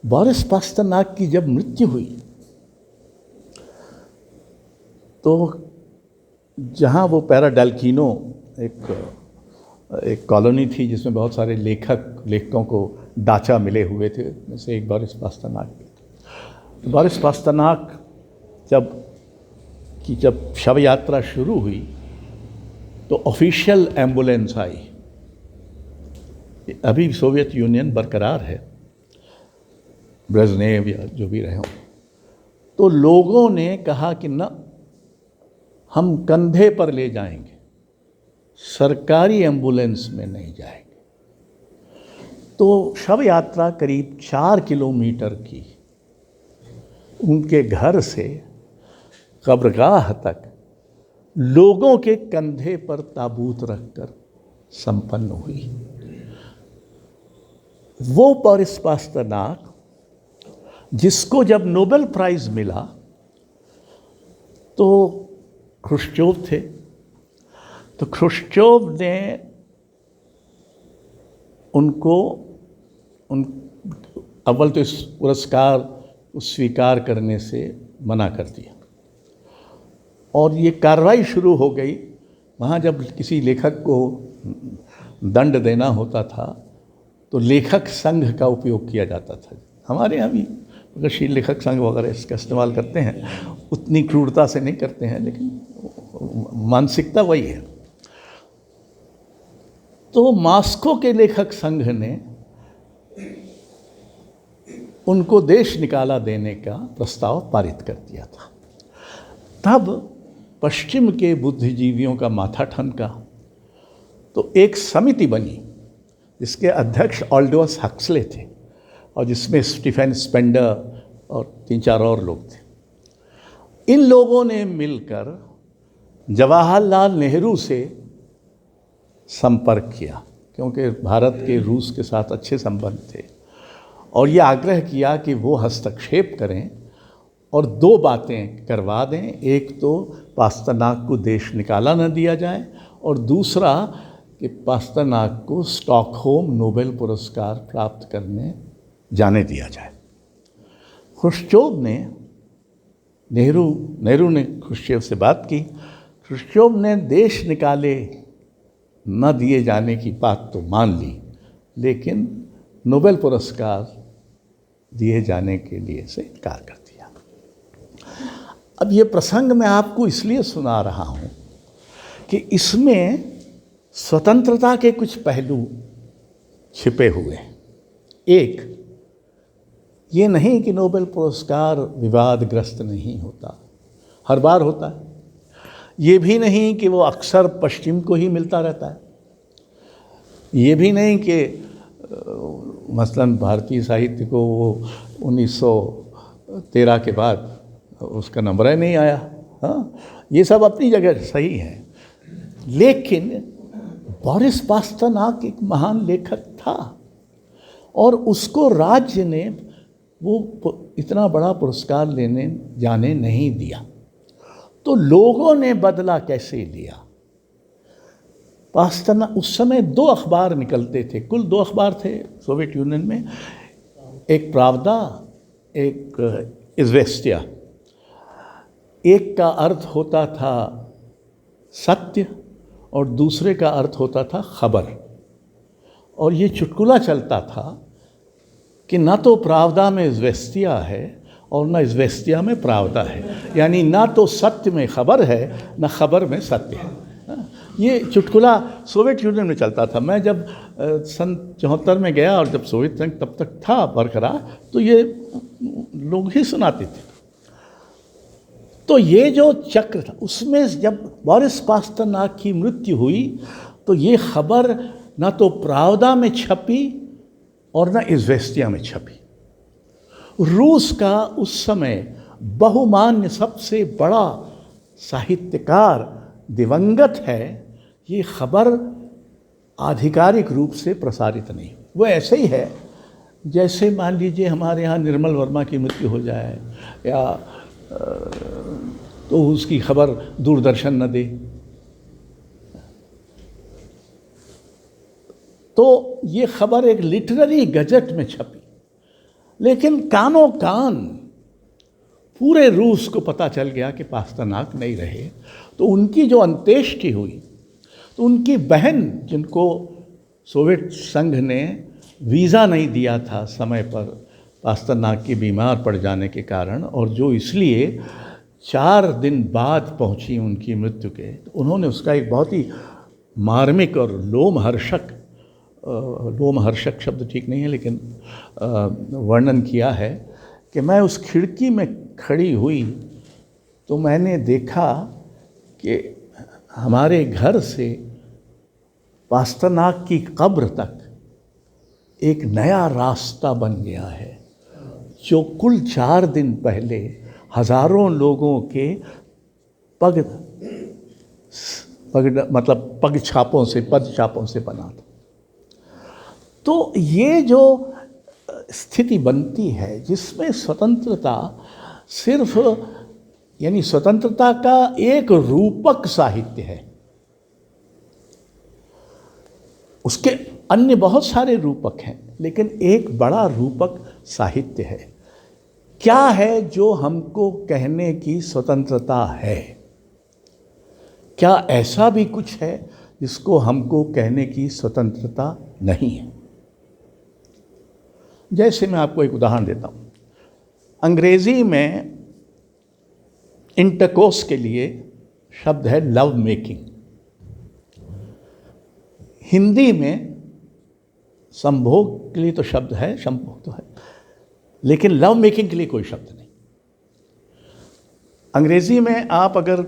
बोरिस पास्तरनाक की जब मृत्यु हुई तो जहाँ वो पैराडेल्किनो एक कॉलोनी थी जिसमें बहुत सारे लेखकों को डाचा मिले हुए थे, उनमें से एक बोरिस पास्तरनाक भी थे। बोरिस पास्तरनाक जब शव यात्रा शुरू हुई तो ऑफिशियल एम्बुलेंस आई। अभी सोवियत यूनियन बरकरार है, ब्रेज़नेव या जो भी रहे हों, तो लोगों ने कहा कि न, हम कंधे पर ले जाएंगे, सरकारी एम्बुलेंस में नहीं जाएंगे। तो शव यात्रा करीब 4 किलोमीटर की उनके घर से कब्रगाह तक लोगों के कंधे पर ताबूत रखकर संपन्न हुई। वो बोरिस पास्तरनाक जिसको जब नोबेल प्राइज़ मिला तो ख्रुश्चोव थे, तो ख्रुश्चोव ने उनको अव्वल तो इस पुरस्कार को स्वीकार करने से मना कर दिया, और ये कार्रवाई शुरू हो गई। वहाँ जब किसी लेखक को दंड देना होता था तो लेखक संघ का उपयोग किया जाता था। हमारे यहाँ भी प्रगतिशील लेखक संघ वगैरह इसका इस्तेमाल करते हैं, उतनी क्रूरता से नहीं करते हैं, लेकिन मानसिकता वही है। तो मॉस्को के लेखक संघ ने उनको देश निकाला देने का प्रस्ताव पारित कर दिया था। तब पश्चिम के बुद्धिजीवियों का माथा ठनका, तो एक समिति बनी जिसके अध्यक्ष ऑल्डोस हक्सले थे और जिसमें स्टीफन स्पेंडर और 3-4 और लोग थे। इन लोगों ने मिलकर जवाहरलाल नेहरू से संपर्क किया, क्योंकि भारत के रूस के साथ अच्छे संबंध थे, और ये आग्रह किया कि वो हस्तक्षेप करें और 2 बातें करवा दें। एक तो पास्टरनाक को देश निकाला न दिया जाए, और दूसरा कि पास्टरनाक को स्टॉकहोम नोबेल पुरस्कार प्राप्त करने जाने दिया जाए। ख्रुश्चोव ने नेहरू ने ख्रुश्चोव से बात की। ख्रुश्चोव ने देश निकाले न दिए जाने की बात तो मान ली, लेकिन नोबेल पुरस्कार दिए जाने के लिए से इनकार कर दिया। अब ये प्रसंग मैं आपको इसलिए सुना रहा हूँ कि इसमें स्वतंत्रता के कुछ पहलू छिपे हुए हैं। एक, ये नहीं कि नोबेल पुरस्कार विवादग्रस्त नहीं होता, हर बार होता है। ये भी नहीं कि वो अक्सर पश्चिम को ही मिलता रहता है। ये भी नहीं कि मसलन भारतीय साहित्य को वो 1913 के बाद उसका नंबर ही नहीं आया। हाँ, ये सब अपनी जगह सही है, लेकिन बोरिस पास्टरनाक एक महान लेखक था और उसको राज्य ने वो इतना बड़ा पुरस्कार लेने जाने नहीं दिया। तो लोगों ने बदला कैसे लिया? पास्टरनाक, उस समय 2 अखबार निकलते थे, कुल 2 अखबार थे सोवियत यूनियन में, एक प्रावदा, एक इज़वेस्टिया। एक का अर्थ होता था सत्य और दूसरे का अर्थ होता था खबर। और ये चुटकुला चलता था कि ना तो प्रावदा में इज़वेस्टिया है और ना इज़वेस्टिया में प्रावदा है, यानी ना तो सत्य में खबर है ना खबर में सत्य है। ये चुटकुला सोवियत यूनियन में चलता था। मैं जब सन 74 में गया और जब सोवियत संघ तब तक था बरकरार, तो ये लोग ही सुनाते थे। तो ये जो चक्र था, उसमें जब बोरिस पास्टरनाक की मृत्यु हुई तो ये खबर ना तो प्रावदा में छपी और ना इज़वेस्टिया में छपी। रूस का उस समय बहुमान्य सबसे बड़ा साहित्यकार दिवंगत है, ये खबर आधिकारिक रूप से प्रसारित नहीं। वो ऐसे ही है जैसे मान लीजिए हमारे यहाँ निर्मल वर्मा की मृत्यु हो जाए या तो उसकी खबर दूरदर्शन न दे। तो ये खबर एक लिटरेरी गजट में छपी, लेकिन कानों कान पूरे रूस को पता चल गया कि पास्टरनाक नहीं रहे। तो उनकी जो अंत्येष्टि हुई, तो उनकी बहन, जिनको सोवियत संघ ने वीज़ा नहीं दिया था समय पर पास्टरनाक की बीमार पड़ जाने के कारण, और जो इसलिए 4 दिन बाद पहुंची उनकी मृत्यु के, तो उन्होंने उसका एक बहुत ही मार्मिक और लोमहर्षक शब्द ठीक नहीं है, लेकिन वर्णन किया है कि मैं उस खिड़की में खड़ी हुई तो मैंने देखा कि हमारे घर से पास्टरनाक की कब्र तक एक नया रास्ता बन गया है, जो कुल 4 दिन पहले हजारों लोगों के पद छापों से बना था। तो ये जो स्थिति बनती है जिसमें स्वतंत्रता सिर्फ, यानी स्वतंत्रता का एक रूपक साहित्य है, उसके अन्य बहुत सारे रूपक हैं, लेकिन एक बड़ा रूपक साहित्य है। क्या है जो हमको कहने की स्वतंत्रता है? क्या ऐसा भी कुछ है जिसको हमको कहने की स्वतंत्रता नहीं है? जैसे मैं आपको एक उदाहरण देता हूँ। अंग्रेजी में इंटरकोर्स के लिए शब्द है लव मेकिंग। हिंदी में संभोग के लिए तो शब्द है, संभोग तो है, लेकिन लव मेकिंग के लिए कोई शब्द नहीं। अंग्रेजी में आप अगर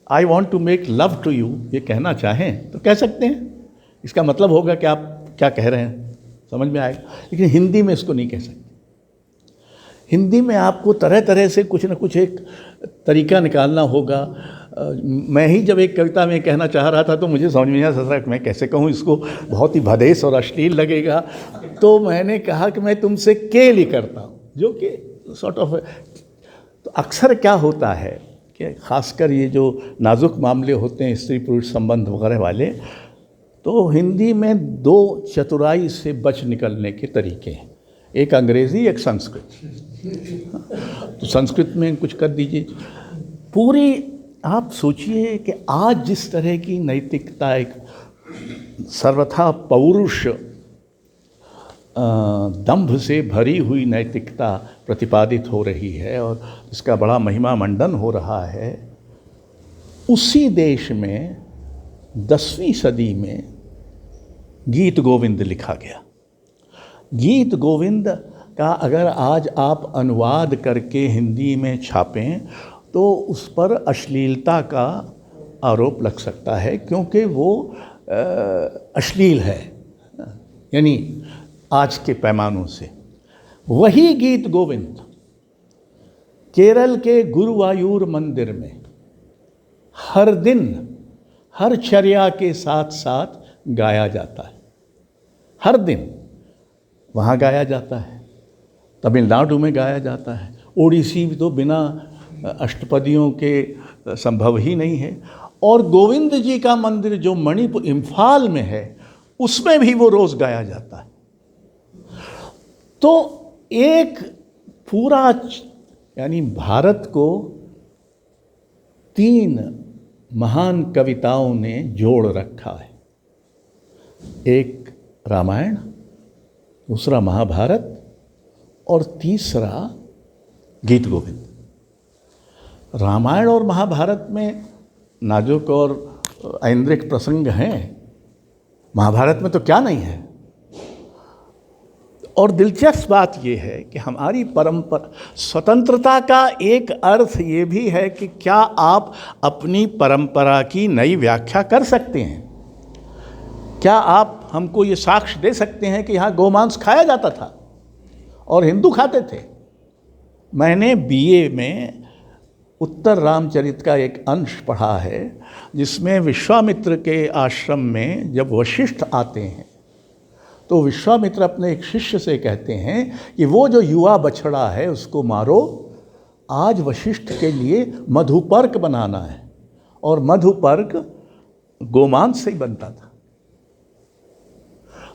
I want to make love to you ये कहना चाहें तो कह सकते हैं, इसका मतलब होगा कि आप क्या कह रहे हैं, समझ में आएगा। लेकिन हिंदी में इसको नहीं कह सकते। हिंदी में आपको तरह तरह से कुछ न कुछ एक तरीका निकालना होगा। मैं ही जब एक कविता में कहना चाह रहा था तो मुझे समझ में नहीं आ रहा मैं कैसे कहूँ इसको, बहुत ही भदेश और अश्लील लगेगा। तो मैंने कहा कि मैं तुमसे केली करता हूँ, जो कि सॉर्ट ऑफ। तो अक्सर क्या होता है कि ख़ासकर ये जो नाजुक मामले होते हैं स्त्री पुरुष संबंध वगैरह वाले, तो हिंदी में दो चतुराई से बच निकलने के तरीके हैं, एक अंग्रेज़ी एक संस्कृत। तो संस्कृत में कुछ कर दीजिए। पूरी आप सोचिए कि आज जिस तरह की नैतिकता, एक सर्वथा पौरुष दंभ से भरी हुई नैतिकता प्रतिपादित हो रही है और इसका बड़ा महिमा मंडन हो रहा है, उसी देश में 10वीं सदी में गीत गोविंद लिखा गया। गीत गोविंद का अगर आज आप अनुवाद करके हिंदी में छापें तो उस पर अश्लीलता का आरोप लग सकता है, क्योंकि वो अश्लील है, यानी आज के पैमानों से। वही गीत गोविंद केरल के गुरुवायूर मंदिर में हर दिन हर चर्या के साथ साथ गाया जाता है, हर दिन वहाँ गाया जाता है। तमिलनाडु में गाया जाता है, ओडिसी भी तो बिना अष्टपदियों के संभव ही नहीं है। और गोविंद जी का मंदिर जो मणिपुर इम्फाल में है, उसमें भी वो रोज़ गाया जाता है। तो एक पूरा, यानी भारत को 3 महान कविताओं ने जोड़ रखा है, एक रामायण, दूसरा महाभारत और तीसरा गीत गोविंद। रामायण और महाभारत में नाजुक और ऐन्द्रिक प्रसंग हैं, महाभारत में तो क्या नहीं है। और दिलचस्प बात यह है कि हमारी परंपरा, स्वतंत्रता का एक अर्थ ये भी है कि क्या आप अपनी परंपरा की नई व्याख्या कर सकते हैं। क्या आप हमको ये साक्ष्य दे सकते हैं कि यहाँ गोमांस खाया जाता था और हिंदू खाते थे। मैंने बीए में उत्तर रामचरित का एक अंश पढ़ा है, जिसमें विश्वामित्र के आश्रम में जब वशिष्ठ आते हैं तो विश्वामित्र अपने एक शिष्य से कहते हैं कि वो जो युवा बछड़ा है उसको मारो, आज वशिष्ठ के लिए मधुपर्क बनाना है। और मधुपर्क गोमांस से ही बनता था।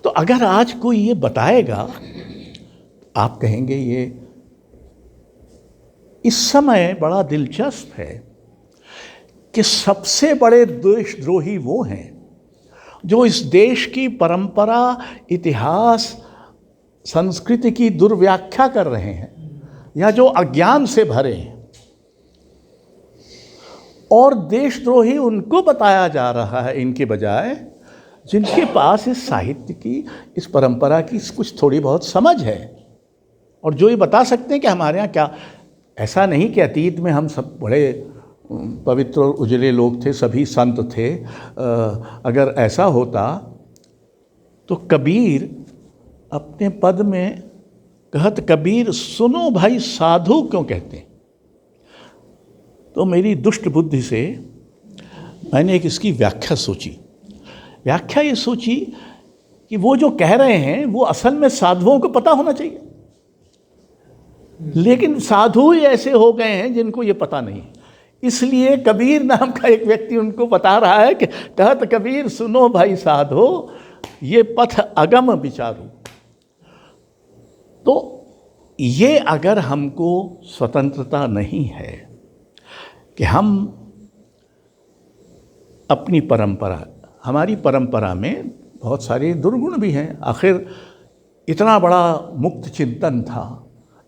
तो अगर आज कोई ये बताएगा, आप कहेंगे ये इस समय बड़ा दिलचस्प है कि सबसे बड़े देशद्रोही वो हैं जो इस देश की परंपरा, इतिहास, संस्कृति की दुर्व्याख्या कर रहे हैं या जो अज्ञान से भरे हैं। और देशद्रोही उनको बताया जा रहा है इनके बजाय जिनके पास इस साहित्य की, इस परंपरा की कुछ थोड़ी बहुत समझ है, और जो ये बता सकते हैं कि हमारे यहाँ क्या। ऐसा नहीं कि अतीत में हम सब बड़े पवित्र और उजले लोग थे, सभी संत थे। अगर ऐसा होता तो कबीर अपने पद में कहत कबीर सुनो भाई साधु क्यों कहते हैं। तो मेरी दुष्ट बुद्धि से मैंने एक इसकी व्याख्या सोची। व्याख्या ये सोची कि वो जो कह रहे हैं वो असल में साधुओं को पता होना चाहिए, लेकिन साधु ही ऐसे हो गए हैं जिनको ये पता नहीं। इसलिए कबीर नाम का एक व्यक्ति उनको बता रहा है कि कहत कबीर सुनो भाई साधो, ये पथ अगम विचारू। तो ये अगर हमको स्वतंत्रता नहीं है कि हम अपनी परंपरा, हमारी परंपरा में बहुत सारे दुर्गुण भी हैं। आखिर इतना बड़ा मुक्त चिंतन था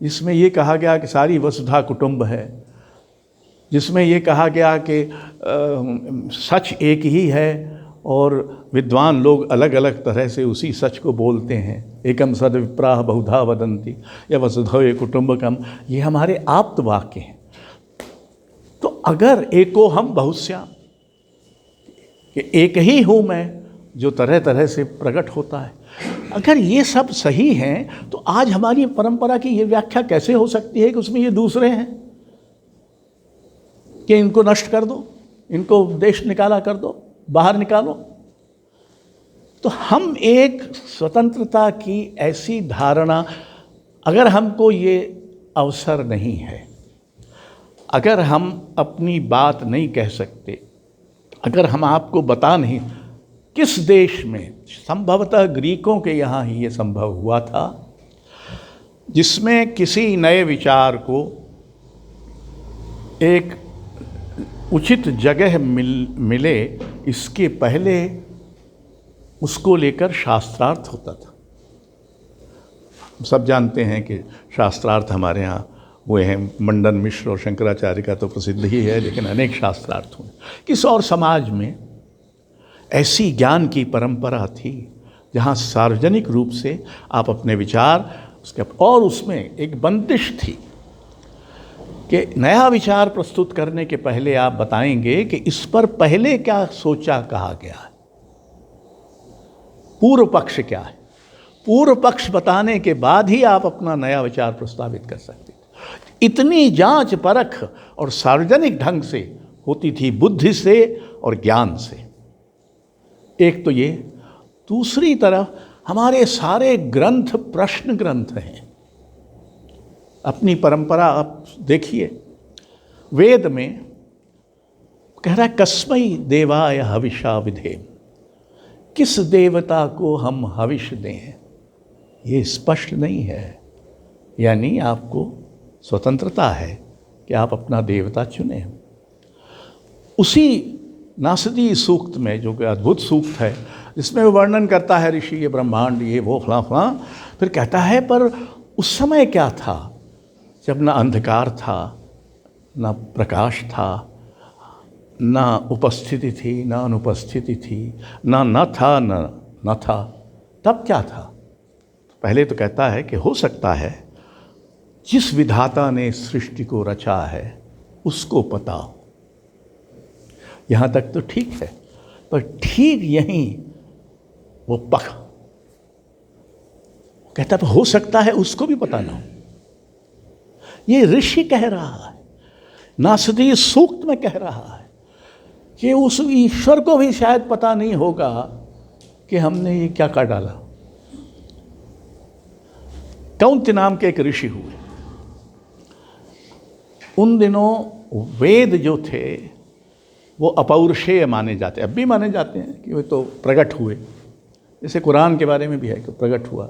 जिसमें ये कहा गया कि सारी वसुधा कुटुंब है, जिसमें ये कहा गया कि सच एक ही है और विद्वान लोग अलग अलग तरह से उसी सच को बोलते हैं। एकम सद विप्राह बहुधा वदंती या वसुधैव कुटुंबकम, ये हमारे आप्त वाक्य हैं। तो अगर एको हम बहुश्याम, कि एक ही हूँ मैं जो तरह तरह से प्रकट होता है। अगर ये सब सही हैं तो आज हमारी परंपरा की ये व्याख्या कैसे हो सकती है कि उसमें ये दूसरे हैं, कि इनको नष्ट कर दो, इनको देश निकाला कर दो, बाहर निकालो। तो हम एक स्वतंत्रता की ऐसी धारणा, अगर हमको ये अवसर नहीं है, अगर हम अपनी बात नहीं कह सकते, अगर हम आपको बता नहीं, किस देश में, संभवतः ग्रीकों के यहाँ ही ये संभव हुआ था, जिसमें किसी नए विचार को एक उचित जगह मिले, इसके पहले उसको लेकर शास्त्रार्थ होता था। सब जानते हैं कि शास्त्रार्थ हमारे यहाँ हुए हैं, मंडन मिश्र और शंकराचार्य का तो प्रसिद्ध ही है, लेकिन अनेक शास्त्रार्थ हुए। किस और समाज में ऐसी ज्ञान की परंपरा थी जहाँ सार्वजनिक रूप से आप अपने विचार उसके, और उसमें एक बंदिश थी कि नया विचार प्रस्तुत करने के पहले आप बताएंगे कि इस पर पहले क्या सोचा कहा गया है, पूर्व पक्ष क्या है, पूर्व पक्ष बताने के बाद ही आप अपना नया विचार प्रस्तावित कर सकते थे। इतनी जांच परख और सार्वजनिक ढंग से होती थी, बुद्धि से और ज्ञान से। एक तो ये, दूसरी तरफ हमारे सारे ग्रंथ प्रश्न ग्रंथ हैं। अपनी परंपरा आप देखिए, वेद में कह रहा है कस्मै देवाय हविषा विधेम, किस देवता को हम हविष दें, ये स्पष्ट नहीं है। यानी आपको स्वतंत्रता है कि आप अपना देवता चुने। उसी नासदी सूक्त में, जो कि अद्भुत सूक्त है, जिसमें वो वर्णन करता है ऋषि ये ब्रह्मांड ये वो फलां फलां, फिर कहता है पर उस समय क्या था जब ना अंधकार था, ना प्रकाश था, ना उपस्थिति थी ना अनुपस्थिति थी, ना न था न था, तब क्या था? पहले तो कहता है कि हो सकता है जिस विधाता ने सृष्टि को रचा है उसको पता हो। यहाँ तक तो ठीक है, पर ठीक यहीं वो कहता है हो सकता है उसको भी पता ना हो। ये ऋषि कह रहा है, नासदी सूक्त में कह रहा है कि उस ईश्वर को भी शायद पता नहीं होगा कि हमने ये क्या कर डाला। कौंत्य नाम के एक ऋषि हुए, उन दिनों वेद जो थे वो अपौरुषेय माने जाते, अब भी माने जाते हैं कि वे तो प्रकट हुए, जैसे कुरान के बारे में भी है कि प्रकट हुआ।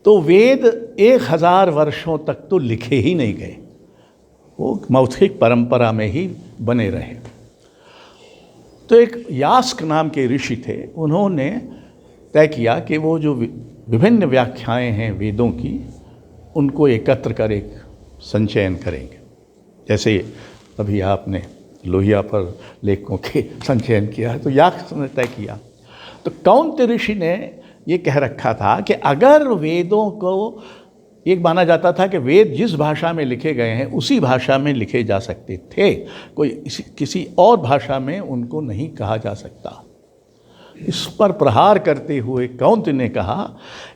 तो वेद 1000 वर्षों तक तो लिखे ही नहीं गए, वो मौखिक परंपरा में ही बने रहे। तो एक यास्क नाम के ऋषि थे, उन्होंने तय किया कि वो जो विभिन्न व्याख्याएं हैं वेदों की, उनको एकत्र कर एक संचयन करेंगे। जैसे अभी आपने लोहिया पर लेखों के संचयन किया है, तो यास्क ने तय किया। तो कौंत्य ऋषि ने ये कह रखा था कि अगर वेदों को, एक माना जाता था कि वेद जिस भाषा में लिखे गए हैं उसी भाषा में लिखे जा सकते थे, कोई किसी और भाषा में उनको नहीं कहा जा सकता। इस पर प्रहार करते हुए कौंत्य ने कहा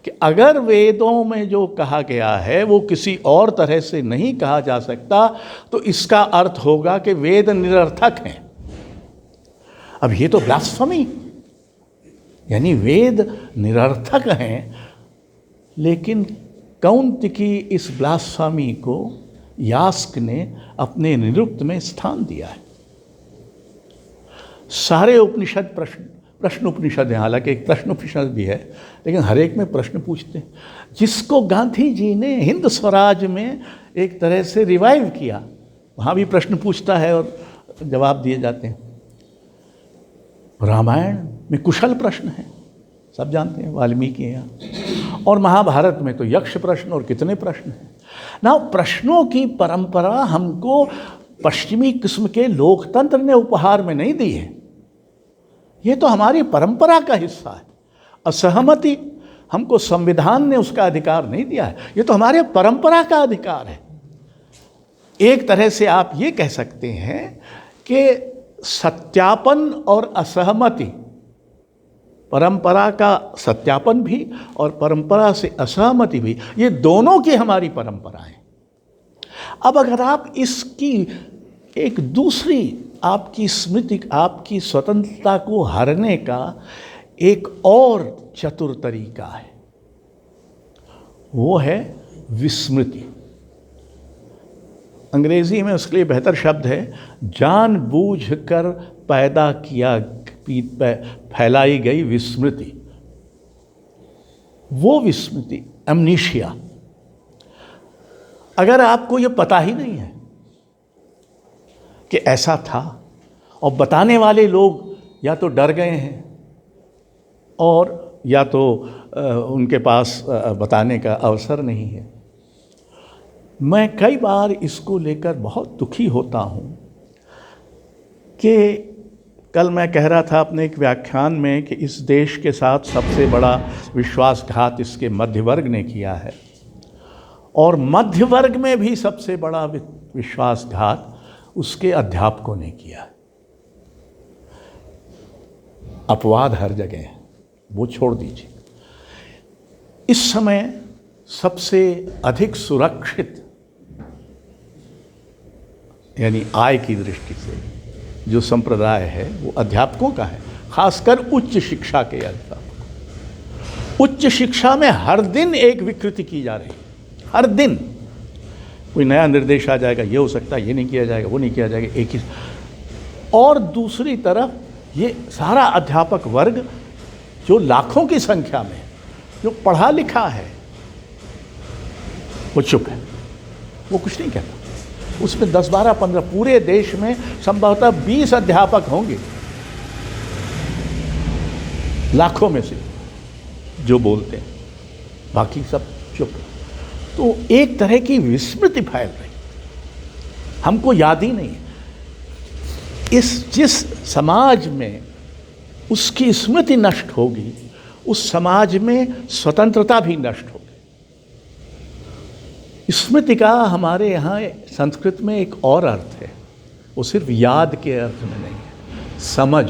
कि अगर वेदों में जो कहा गया है वो किसी और तरह से नहीं कहा जा सकता, तो इसका अर्थ होगा कि वेद निरर्थक हैं। अब ये तो ब्लास्फेमी, यानी वेद निरर्थक हैं। लेकिन कौंत्य की इस ब्लास्फेमी को यास्क ने अपने निरुक्त में स्थान दिया है। सारे उपनिषद प्रश्न उपनिषद हैं, हालांकि एक प्रश्न उपनिषद भी है, लेकिन हर एक में प्रश्न पूछते हैं, जिसको गांधी जी ने हिंद स्वराज में एक तरह से रिवाइव किया। वहाँ भी प्रश्न पूछता है और जवाब दिए जाते हैं। रामायण में कुशल प्रश्न है, सब जानते हैं, वाल्मीकि हैं यहाँ। और महाभारत में तो यक्ष प्रश्न और कितने प्रश्न हैं ना। प्रश्नों की परंपरा हमको पश्चिमी किस्म के लोकतंत्र ने उपहार में नहीं दी है, ये तो हमारी परंपरा का हिस्सा है। असहमति हमको संविधान ने उसका अधिकार नहीं दिया है, ये तो हमारे परंपरा का अधिकार है। एक तरह से आप ये कह सकते हैं कि सत्यापन और असहमति परंपरा का सत्यापन भी और परंपरा से असहमति भी, ये दोनों की हमारी परंपराएं। अब अगर आप इसकी एक दूसरी आपकी स्मृति, आपकी स्वतंत्रता को हरने का एक और चतुर तरीका है, वो है विस्मृति। अंग्रेजी में उसके लिए बेहतर शब्द है जानबूझकर पैदा किया फैलाई गई विस्मृति। वो विस्मृति, एमनीशिया, अगर आपको ये पता ही नहीं है कि ऐसा था और बताने वाले लोग या तो डर गए हैं और या तो उनके पास बताने का अवसर नहीं है। मैं कई बार इसको लेकर बहुत दुखी होता हूँ कि कल मैं कह रहा था अपने एक व्याख्यान में कि इस देश के साथ सबसे बड़ा विश्वासघात इसके मध्य वर्ग ने किया है, और मध्य वर्ग में भी सबसे बड़ा विश्वासघात उसके अध्यापकों ने किया है। अपवाद हर जगह है, वो छोड़ दीजिए। इस समय सबसे अधिक सुरक्षित, यानी आय की दृष्टि से जो संप्रदाय है वो अध्यापकों का है, खासकर उच्च शिक्षा के अध्यापक। उच्च शिक्षा में हर दिन एक विकृति की जा रही है, हर दिन कोई नया निर्देश आ जाएगा, ये हो सकता है, ये नहीं किया जाएगा, वो नहीं किया जाएगा, एक ही। और दूसरी तरफ ये सारा अध्यापक वर्ग जो लाखों की संख्या में जो पढ़ा लिखा है वो चुप है, वो कुछ नहीं कहता। उसमें 10, 12, 15 पूरे देश में संभवतः 20 अध्यापक होंगे लाखों में से जो बोलते हैं, बाकी सब चुप। तो एक तरह की विस्मृति फैल रही, हमको याद ही नहीं है। जिस समाज में उसकी स्मृति नष्ट होगी, उस समाज में स्वतंत्रता भी नष्ट होगी। स्मृति का हमारे यहाँ संस्कृत में एक और अर्थ है, वो सिर्फ याद के अर्थ में नहीं है, समझ।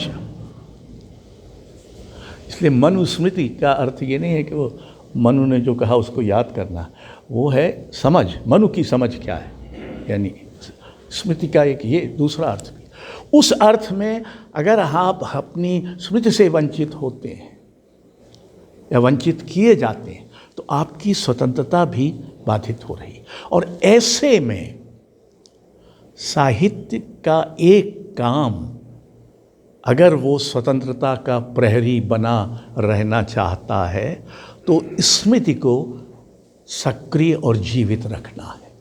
इसलिए मनुस्मृति का अर्थ ये नहीं है कि वो मनु ने जो कहा उसको याद करना, वो है समझ। मनु की समझ क्या है, यानी स्मृति का एक ये दूसरा अर्थ भी। उस अर्थ में अगर आप अपनी स्मृति से वंचित होते हैं या वंचित किए जाते हैं तो आपकी स्वतंत्रता भी बाधित हो रही। और ऐसे में साहित्य का एक काम, अगर वो स्वतंत्रता का प्रहरी बना रहना चाहता है तो स्मृति को सक्रिय और जीवित रखना है।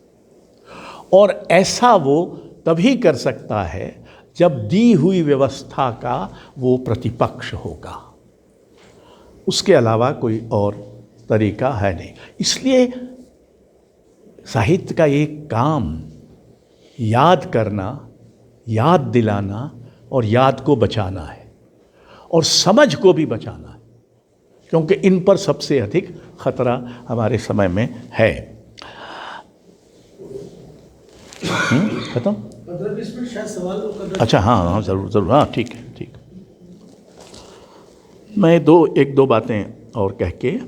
और ऐसा वो तभी कर सकता है जब दी हुई व्यवस्था का वो प्रतिपक्ष होगा, उसके अलावा कोई और तरीका है नहीं। इसलिए साहित्य का एक काम याद करना, याद दिलाना और याद को बचाना है, और समझ को भी बचाना है, क्योंकि इन पर सबसे अधिक खतरा हमारे समय में है। खत्म? 15-20 मिनट शायद सवाल को। अच्छा, हाँ ज़रूर, हाँ ठीक है, ठीक। मैं एक दो बातें और कह के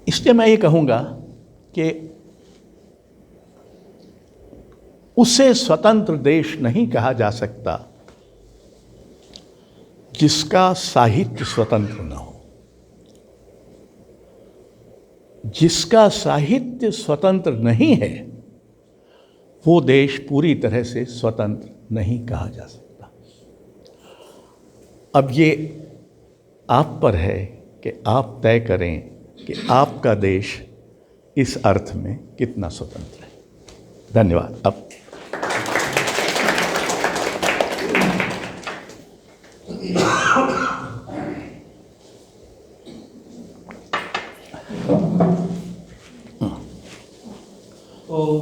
इसलिए मैं ये कहूँगा कि उसे स्वतंत्र देश नहीं कहा जा सकता जिसका साहित्य स्वतंत्र न हो। जिसका साहित्य स्वतंत्र नहीं है वो देश पूरी तरह से स्वतंत्र नहीं कहा जा सकता। अब ये आप पर है कि आप तय करें कि आपका देश इस अर्थ में कितना स्वतंत्र है। धन्यवाद। अब